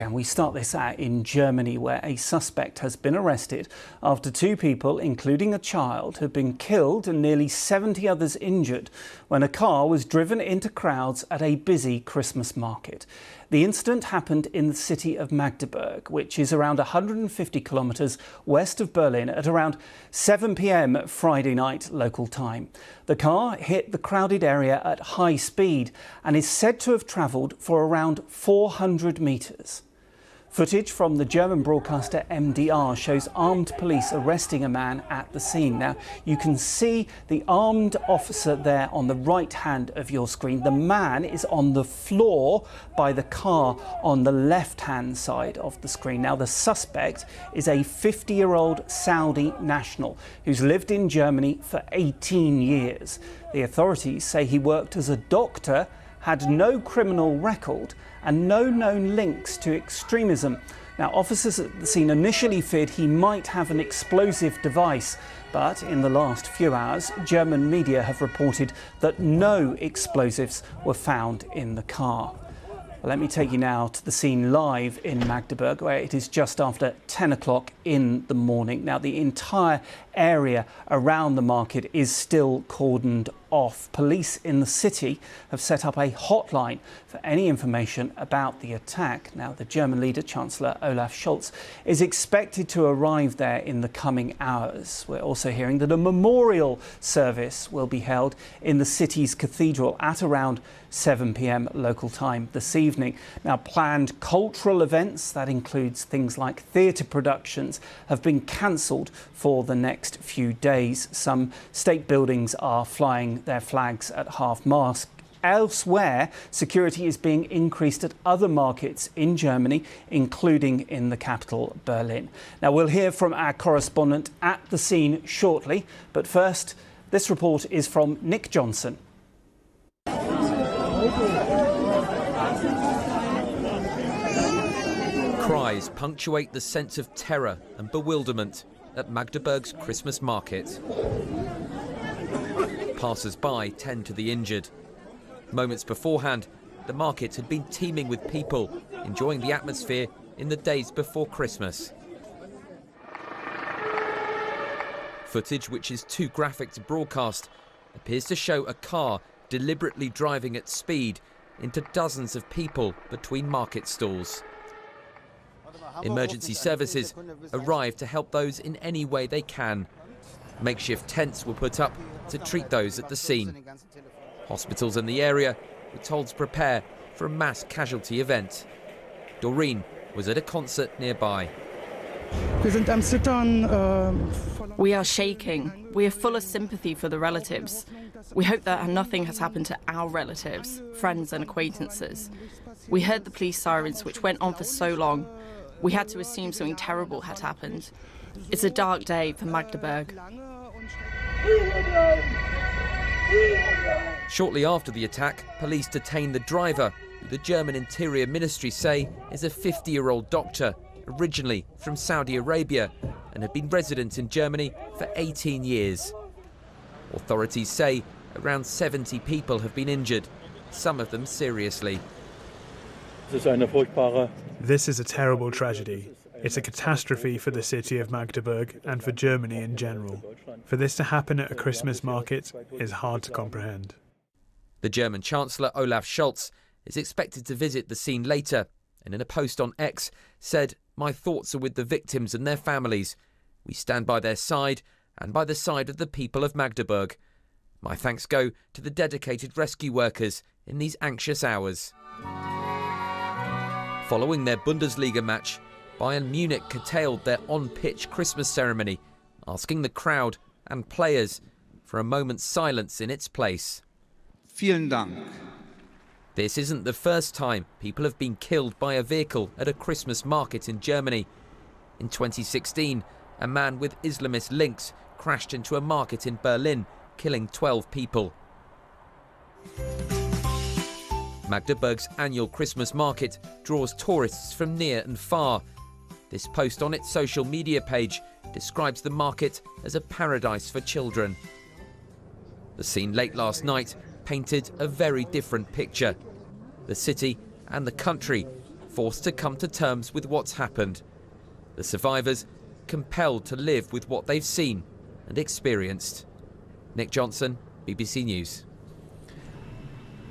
And we start this out in Germany, where a suspect has been arrested after two people, including a child, have been killed and nearly 70 others injured when a car was driven into crowds at a busy Christmas market. The incident happened in the city of Magdeburg, which is around 150 kilometres west of Berlin, at around 7 p.m. Friday night local time. The car hit the crowded area at high speed and is said to have travelled for around 400 metres. Footage from the German broadcaster MDR shows armed police arresting a man at the scene. Now, you can see the armed officer there on the right hand of your screen. The man is on the floor by the car on the left hand side of the screen. Now, the suspect is a 50-year-old Saudi national who's lived in Germany for 18 years. The authorities say he worked as a doctor, had no criminal record and no known links to extremism. Now, officers at the scene initially feared he might have an explosive device, but in the last few hours, German media have reported that no explosives were found in the car. Well, let me take you now to the scene live in Magdeburg, where it is just after 10 o'clock in the morning. Now, the entire area around the market is still cordoned off. Police in the city have set up a hotline for any information about the attack. Now, the German leader, Chancellor Olaf Scholz, is expected to arrive there in the coming hours. We're also hearing that a memorial service will be held in the city's cathedral at around 7 p.m. local time this evening. Now, planned cultural events, that includes things like theatre productions, have been cancelled for the next few days. Some state buildings are flying their flags at half-mast. Elsewhere, security is being increased at other markets in Germany, including in the capital, Berlin. Now, we'll hear from our correspondent at the scene shortly, but first, this report is from Nick Johnson. Cries punctuate the sense of terror and bewilderment at Magdeburg's Christmas market. Passers-by tend to the injured. Moments beforehand, the market had been teeming with people enjoying the atmosphere in the days before Christmas. Footage, which is too graphic to broadcast, appears to show a car deliberately driving at speed into dozens of people between market stalls. Emergency services arrive to help those in any way they can. Makeshift tents were put up to treat those at the scene. Hospitals in the area were told to prepare for a mass casualty event. Doreen was at a concert nearby. We are shaking. We are full of sympathy for the relatives. We hope that nothing has happened to our relatives, friends and acquaintances. We heard the police sirens, which went on for so long. We had to assume something terrible had happened. It's a dark day for Magdeburg. Shortly after the attack, police detained the driver, who the German Interior Ministry say is a 50-year-old doctor, originally from Saudi Arabia, and had been resident in Germany for 18 years. Authorities say around 70 people have been injured, some of them seriously. This is a terrible tragedy. It's a catastrophe for the city of Magdeburg and for Germany in general. For this to happen at a Christmas market is hard to comprehend. The German Chancellor Olaf Scholz is expected to visit the scene later, and in a post on X said, "My thoughts are with the victims and their families. We stand by their side and by the side of the people of Magdeburg. My thanks go to the dedicated rescue workers in these anxious hours." Following their Bundesliga match, Bayern Munich curtailed their on-pitch Christmas ceremony, asking the crowd and players for a moment's silence in its place. Vielen Dank. This isn't the first time people have been killed by a vehicle at a Christmas market in Germany. In 2016, a man with Islamist links crashed into a market in Berlin, killing 12 people. Magdeburg's annual Christmas market draws tourists from near and far. This post on its social media page describes the market as a paradise for children. The scene late last night painted a very different picture. The city and the country forced to come to terms with what's happened. The survivors compelled to live with what they've seen and experienced. Nick Johnson, BBC News.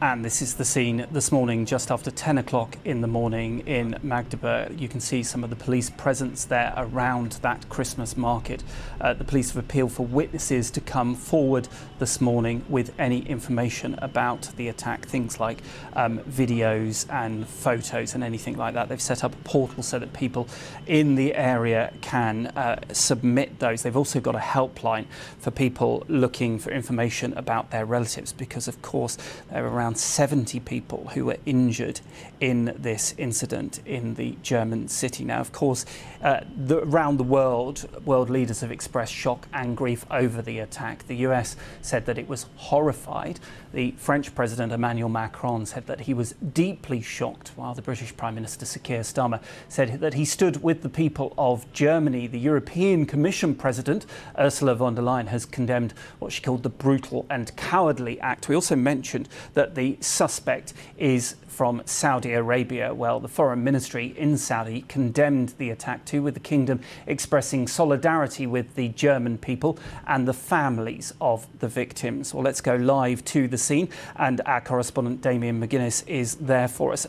And this is the scene this morning just after 10 o'clock in the morning in Magdeburg. You can see some of the police presence there around that Christmas market. The police have appealed for witnesses to come forward this morning with any information about the attack, things like videos and photos and anything like that. They've set up a portal so that people in the area can submit those. They've also got a helpline for people looking for information about their relatives, because of course there are around 70 people who were injured in this incident in the German city. Now, of course, around the world leaders have expressed shock and grief over the attack. The US said that it was horrified. The French President Emmanuel Macron said that he was deeply shocked, while the British Prime Minister Sir Keir Starmer said that he stood with the people of Germany. The European Commission President Ursula von der Leyen has condemned what she called the brutal and cowardly act. We also mentioned that the suspect is from Saudi Arabia. Well, the Foreign Ministry in Saudi condemned the attack too, with the kingdom expressing solidarity with the German people and the families of the victims. Well, let's go live to the scene, and our correspondent Damien McGuinness is there for us.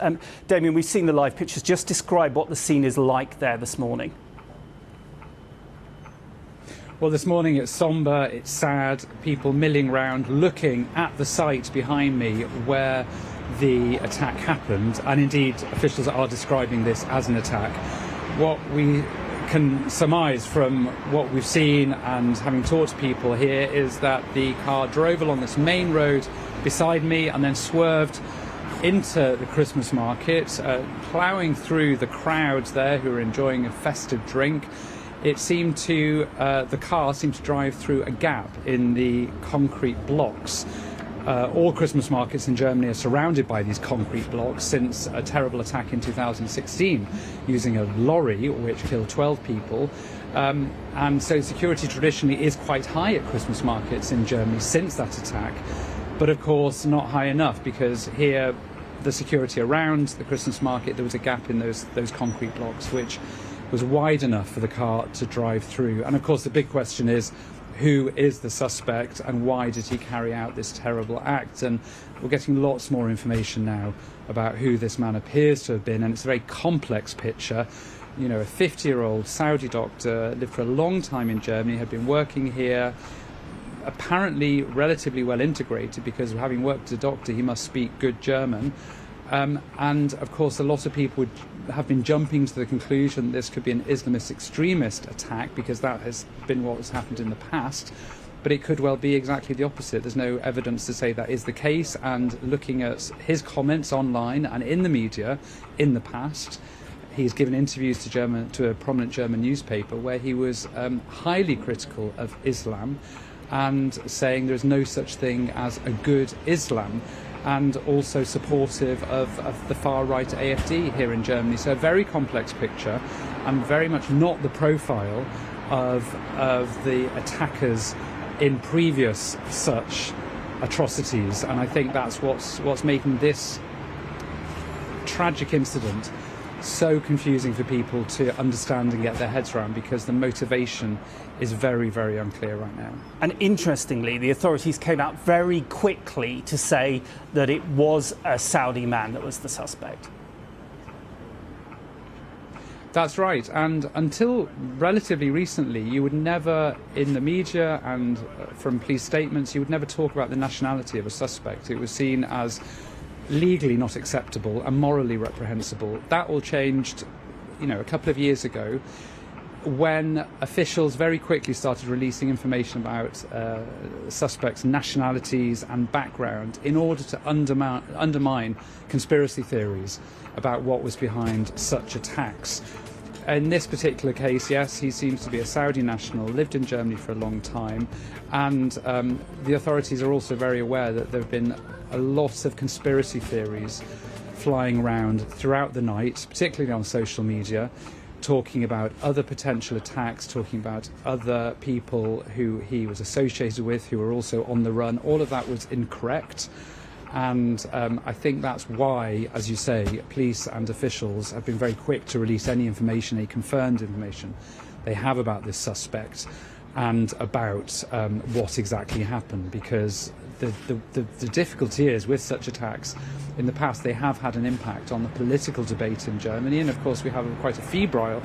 Damien, we've seen the live pictures. Just describe what the scene is like there this morning. Well, this morning it's sombre, it's sad, people milling round looking at the site behind me where the attack happened, and indeed officials are describing this as an attack. What we can surmise from what we've seen and having talked to people here is that the car drove along this main road beside me and then swerved into the Christmas market, ploughing through the crowds there who are enjoying a festive drink. The car seemed to drive through a gap in the concrete blocks. All Christmas markets in Germany are surrounded by these concrete blocks since a terrible attack in 2016 using a lorry which killed 12 people. And so security traditionally is quite high at Christmas markets in Germany since that attack. But of course not high enough, because here the security around the Christmas market, there was a gap in those concrete blocks which was wide enough for the car to drive through. And of course the big question is, who is the suspect and why did he carry out this terrible act? And we're getting lots more information now about who this man appears to have been, and it's a very complex picture. You know, a 50-year-old Saudi doctor, lived for a long time in Germany, had been working here, apparently relatively well integrated, because having worked as a doctor he must speak good German. And of course a lot of people have been jumping to the conclusion this could be an Islamist extremist attack, because that has been what has happened in the past. But it could well be exactly the opposite. There's no evidence to say that is the case, and looking at his comments online and in the media in the past, he's given interviews to a prominent German newspaper where he was highly critical of Islam and saying there's no such thing as a good Islam, and also supportive of the far-right AfD here in Germany. So a very complex picture, and very much not the profile of the attackers in previous such atrocities. And I think that's what's making this tragic incident so confusing for people to understand and get their heads around, because the motivation is very, very unclear right now. And interestingly, the authorities came out very quickly to say that it was a Saudi man that was the suspect. That's right, and until relatively recently you would never, in the media and from police statements, you would never talk about the nationality of a suspect. It was seen as legally not acceptable and morally reprehensible. That all changed, a couple of years ago, when officials very quickly started releasing information about suspects' nationalities and background in order to undermine conspiracy theories about what was behind such attacks. In this particular case, yes, he seems to be a Saudi national, lived in Germany for a long time, and the authorities are also very aware that there have been a lot of conspiracy theories flying around throughout the night, particularly on social media, talking about other potential attacks, talking about other people who he was associated with who were also on the run. All of that was incorrect. And I think that's why, as you say, police and officials have been very quick to release any information, any confirmed information they have about this suspect and about what exactly happened, because the difficulty is with such attacks in the past they have had an impact on the political debate in Germany, and of course we have quite a febrile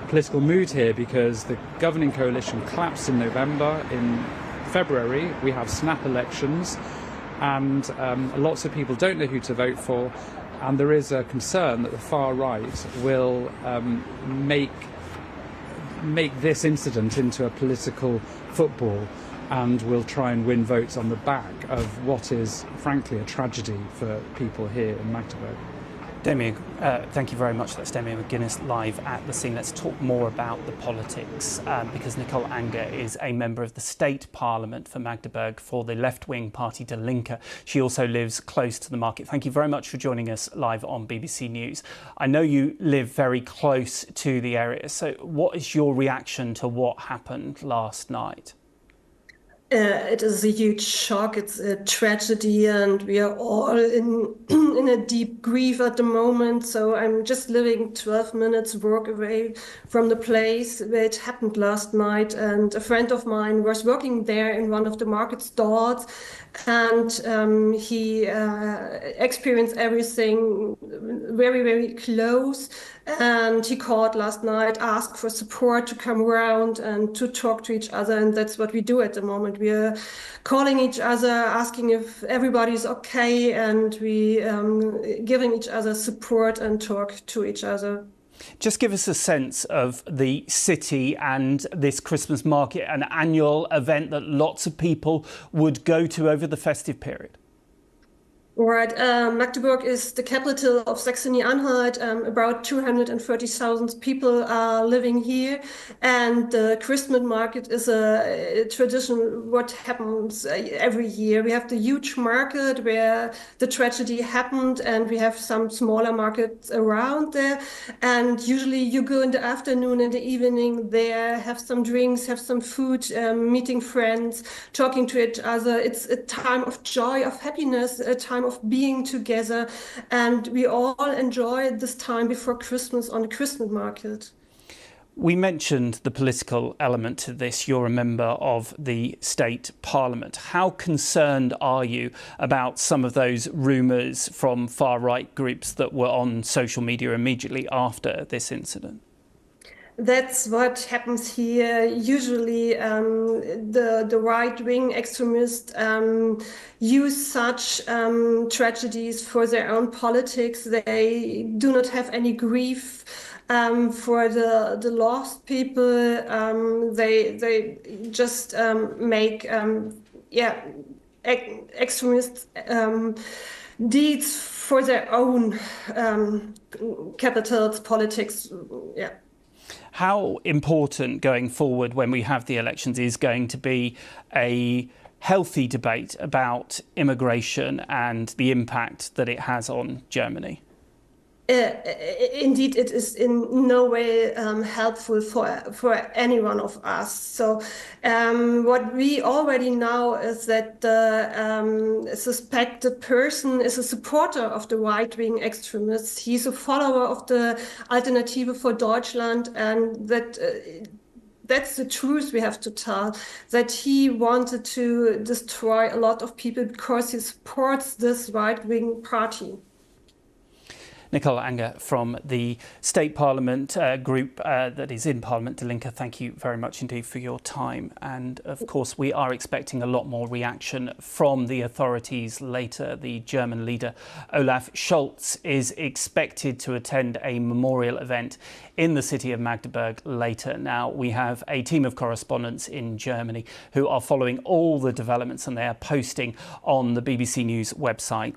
political mood here because the governing coalition collapsed in November. In February we have snap elections, and lots of people don't know who to vote for, and there is a concern that the far right will make this incident into a political football and will try and win votes on the back of what is frankly a tragedy for people here in Magdeburg. Damien, thank you very much. That's Damien McGuinness live at the scene. Let's talk more about the politics because Nicole Anger is a member of the state parliament for Magdeburg for the left-wing party Die Linke. She also lives close to the market. Thank you very much for joining us live on BBC News. I know you live very close to the area, so what is your reaction to what happened last night? It is a huge shock. It's a tragedy, and we are all in a deep grief at the moment. So I'm just living 12 minutes walk away from the place where it happened last night. And a friend of mine was working there in one of the market stalls, and he experienced everything very, very close. And he called last night, asked for support to come around and to talk to each other. And that's what we do at the moment. We are calling each other, asking if everybody's okay, and we giving each other support and talk to each other. Just give us a sense of the city and this Christmas market, an annual event that lots of people would go to over the festive period. Right. Magdeburg is the capital of Saxony-Anhalt. About 230,000 people are living here. And the Christmas market is a tradition what happens every year. We have the huge market where the tragedy happened, and we have some smaller markets around there. And usually you go in the afternoon and the evening there, have some drinks, have some food, meeting friends, talking to each other. It's a time of joy, of happiness, a time of being together, and we all enjoy this time before Christmas on the Christmas market. We mentioned the political element to this. You're a member of the state parliament. How concerned are you about some of those rumours from far-right groups that were on social media immediately after this incident? That's what happens here. Usually the right-wing extremists use such tragedies for their own politics. They do not have any grief for the lost people. They just make extremist deeds for their own capitals, politics. Yeah. How important going forward when we have the elections is going to be a healthy debate about immigration and the impact that it has on Germany? Indeed, it is in no way helpful for any one of us. So what we already know is that the suspected person is a supporter of the right-wing extremists. He's a follower of the Alternative for Deutschland, and that's the truth we have to tell, that he wanted to destroy a lot of people because he supports this right-wing party. Nicole Anger from the State Parliament group that is in Parliament, Die Linke, thank you very much indeed for your time. And of course, we are expecting a lot more reaction from the authorities later. The German leader, Olaf Scholz, is expected to attend a memorial event in the city of Magdeburg later. Now, we have a team of correspondents in Germany who are following all the developments, and they are posting on the BBC News website